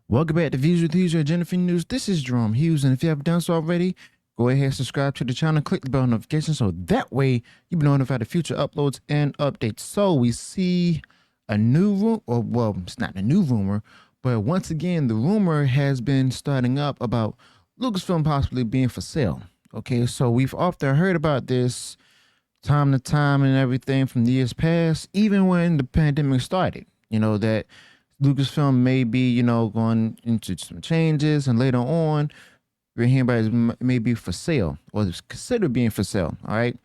Welcome back to Views with Hughes or Jennifer News. This is Jerome Hughes, and if you haven't done so already, go ahead and subscribe to the channel, click the bell notification so that way you'll be notified of future uploads and updates. So we see a new rumor, or well, it's not a new rumor, but once again, the rumor has been starting up about Lucasfilm possibly being for sale. Okay, so we've often heard about this time to time and everything from years past, even when the pandemic started. That Lucasfilm may be, going into some changes, and later on, we're hearing about it may be for sale or it's considered being for sale. All right.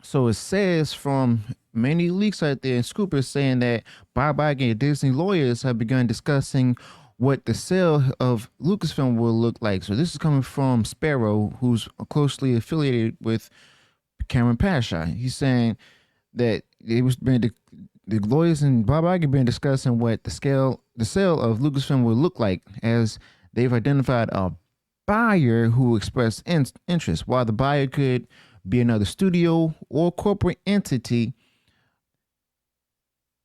So it says from many leaks out there, and scoopers saying that Bob Iger and Disney lawyers have begun discussing what the sale of Lucasfilm will look like. So this is coming from Sparrow, who's closely affiliated with Cameron Pasha. He's saying that it was been the lawyers and Bob Iger been discussing what the sale of Lucasfilm will look like, as they've identified a buyer who expressed interest. While the buyer could be another studio or corporate entity,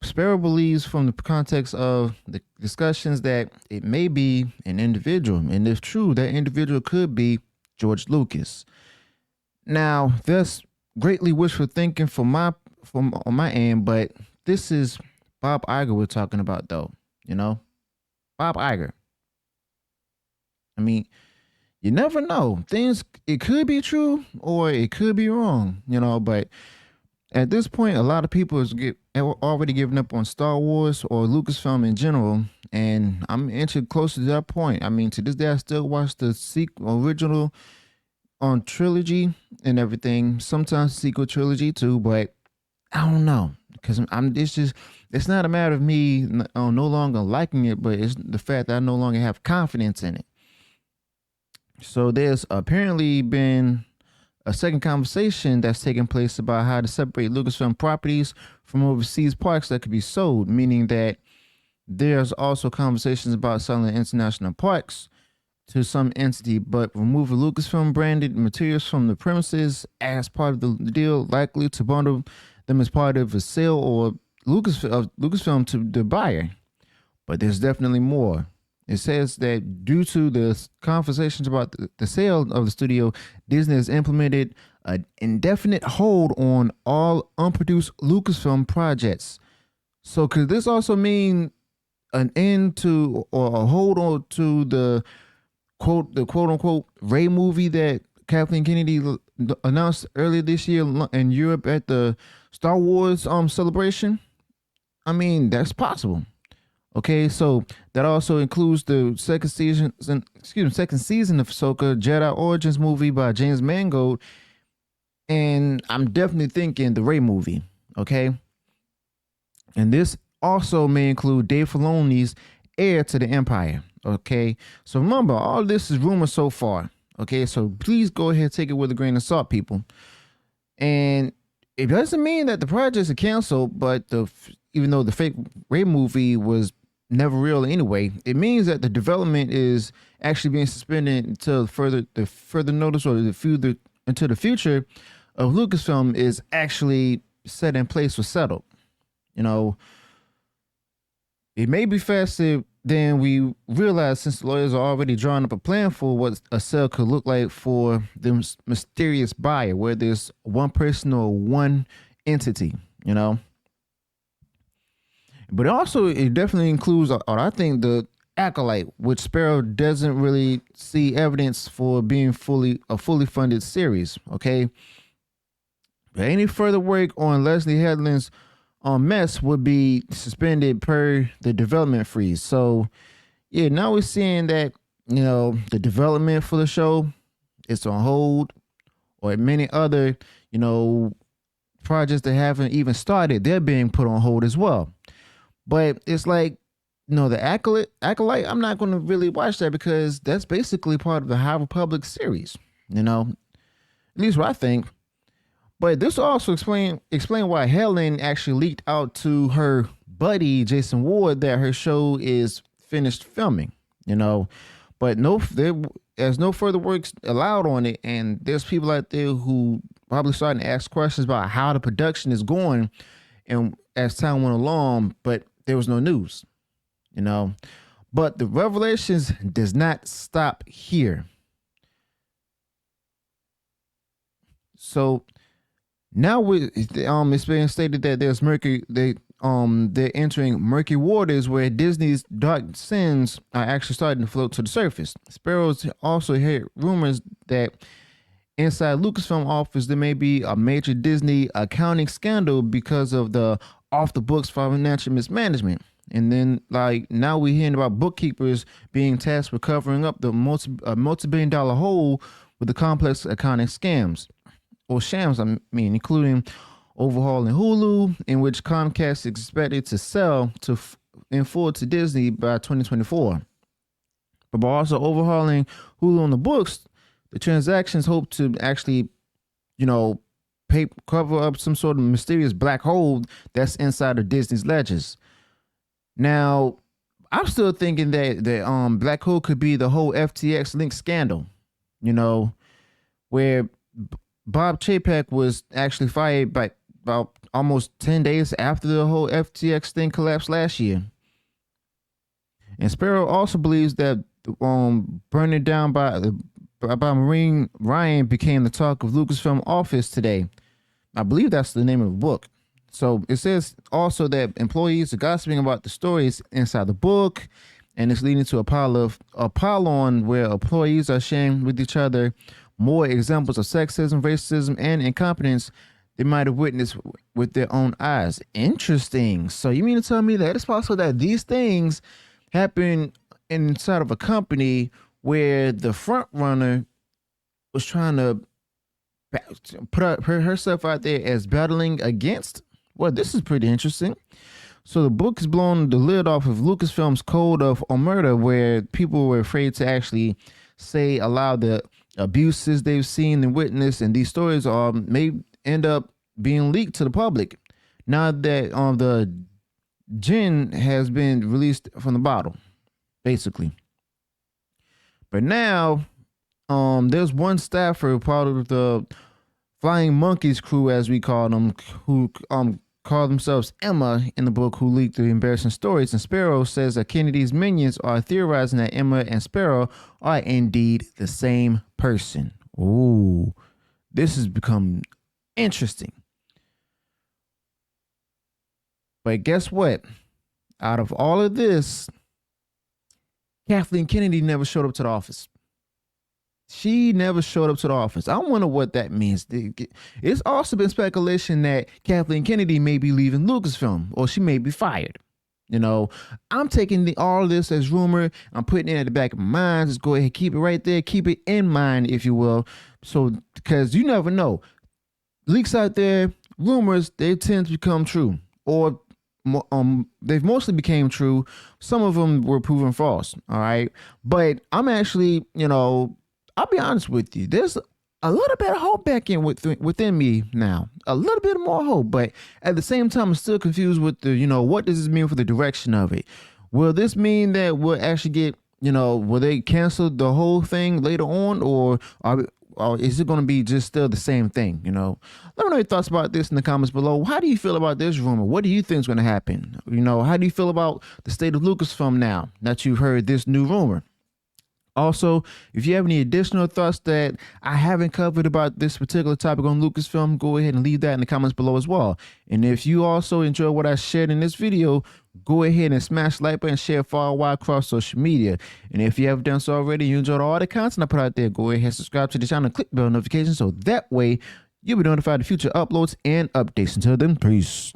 Sparrow believes from the context of the discussions that it may be an individual, and if true, that individual could be George Lucas. Now, that's greatly wishful thinking from on my end, but this is Bob Iger we're talking about, though. Bob Iger. I mean, you never know. It could be true or it could be wrong, but at this point, a lot of people have already given up on Star Wars or Lucasfilm in general, and I'm inching closer to that point. I mean, to this day, I still watch the original on trilogy and everything, sometimes sequel trilogy too, but I don't know, because it's not a matter of me no longer liking it, but it's the fact that I no longer have confidence in it. So there's apparently been a second conversation that's taking place about how to separate Lucasfilm properties from overseas parks that could be sold, meaning that there's also conversations about selling international parks to some entity, but remove Lucasfilm branded materials from the premises as part of the deal, likely to bundle them as part of a sale or Lucasfilm to the buyer. But there's definitely more. It says that due to the conversations about the sale of the studio, Disney has implemented an indefinite hold on all unproduced Lucasfilm projects. So could this also mean an end to or a hold on to the quote unquote Ray movie that Kathleen Kennedy announced earlier this year in Europe at the Star Wars celebration? I mean, that's possible. Okay, so that also includes the second season of Ahsoka Jedi Origins movie by James Mangold, and I'm definitely thinking the Ray movie. Okay, and this also may include Dave Filoni's Heir to the Empire. Okay, so remember, all this is rumor so far. Okay, so please go ahead and take it with a grain of salt, people. And it doesn't mean that the projects are canceled, but even though the fake Ray movie was never real anyway, it means that the development is actually being suspended until further notice, or until the future of Lucasfilm is actually set in place or settled. It may be faster than we realize, since the lawyers are already drawing up a plan for what a sale could look like for the mysterious buyer, whether it's one person or one entity, But also, it definitely includes, or I think, the Acolyte, which Sparrow doesn't really see evidence for being a fully funded series. Okay, but any further work on Leslie Headland's mess would be suspended per the development freeze. So, yeah, now we're seeing that the development for the show is on hold, or many other projects that haven't even started, they're being put on hold as well. But it's like, the Acolyte, I'm not going to really watch that because that's basically part of the High Republic series, at least what I think. But this will also explain why Helen actually leaked out to her buddy Jason Ward that her show is finished filming, But there's no further works allowed on it, and there's people out there who probably starting to ask questions about how the production is going, and as time went along, but there was no news. But the revelations does not stop here. So now it's being stated that there's they're entering murky waters where Disney's dark sins are actually starting to float to the surface. Sparrows also heard rumors that inside Lucasfilm office there may be a major Disney accounting scandal because of the off the books financial mismanagement. And then, like, now we're hearing about bookkeepers being tasked with covering up the multi-billion-dollar hole with the complex accounting scams or shams, I mean, including overhauling Hulu, in which Comcast is expected to sell in full to Disney by 2024. But by also overhauling Hulu on the books, the transactions hope to actually, cover up some sort of mysterious black hole that's inside of Disney's ledgers. Now, I'm still thinking that the black hole could be the whole FTX link scandal, where Bob Chapek was actually fired by about almost 10 days after the whole FTX thing collapsed last year. And Sparrow also believes that burning down by Maureen Ryan became the talk of Lucasfilm office today. I believe that's the name of the book. So it says also that employees are gossiping about the stories inside the book, and it's leading to a pile-on where employees are sharing with each other more examples of sexism, racism, and incompetence they might have witnessed with their own eyes. Interesting. So you mean to tell me that it's possible that these things happen inside of a company where the front runner was trying to put herself out there as battling against? Well, this is pretty interesting. So the book has blown the lid off of Lucasfilm's code of omerta, where people were afraid to actually say aloud the abuses they've seen and witnessed, and these stories may end up being leaked to the public now that the gin has been released from the bottle, basically. But now there's one staffer, part of the Flying Monkeys crew, as we call them, who call themselves Emma in the book, who leaked the embarrassing stories. And Sparrow says that Kennedy's minions are theorizing that Emma and Sparrow are indeed the same person. Ooh, this has become interesting. But guess what? Out of all of this, Kathleen Kennedy never showed up to the office. She never showed up to the office. I wonder what that means. It's also been speculation that Kathleen Kennedy may be leaving Lucasfilm, or she may be fired. I'm taking all of this as rumor. I'm putting it at the back of my mind. Just go ahead, keep it right there. Keep it in mind, if you will. So, because you never know. Leaks out there, rumors, they tend to become true. Or they've mostly became true. Some of them were proven false. All right. But I'm actually, I'll be honest with you. There's a little bit of hope back within me now. A little bit more hope, but at the same time, I'm still confused with the, what does this mean for the direction of it? Will this mean that we'll actually get, will they cancel the whole thing later on, or is it going to be just still the same thing? Let me know your thoughts about this in the comments below. How do you feel about this rumor? What do you think is going to happen? How do you feel about the state of Lucasfilm now that you've heard this new rumor? Also, if you have any additional thoughts that I haven't covered about this particular topic on Lucasfilm, go ahead and leave that in the comments below as well. And if you also enjoy what I shared in this video, go ahead and smash the like button and share far and wide across social media. And if you haven't done so already, you enjoyed all the content I put out there, go ahead and subscribe to the channel and click bell notifications so that way you'll be notified of future uploads and updates. Until then, peace.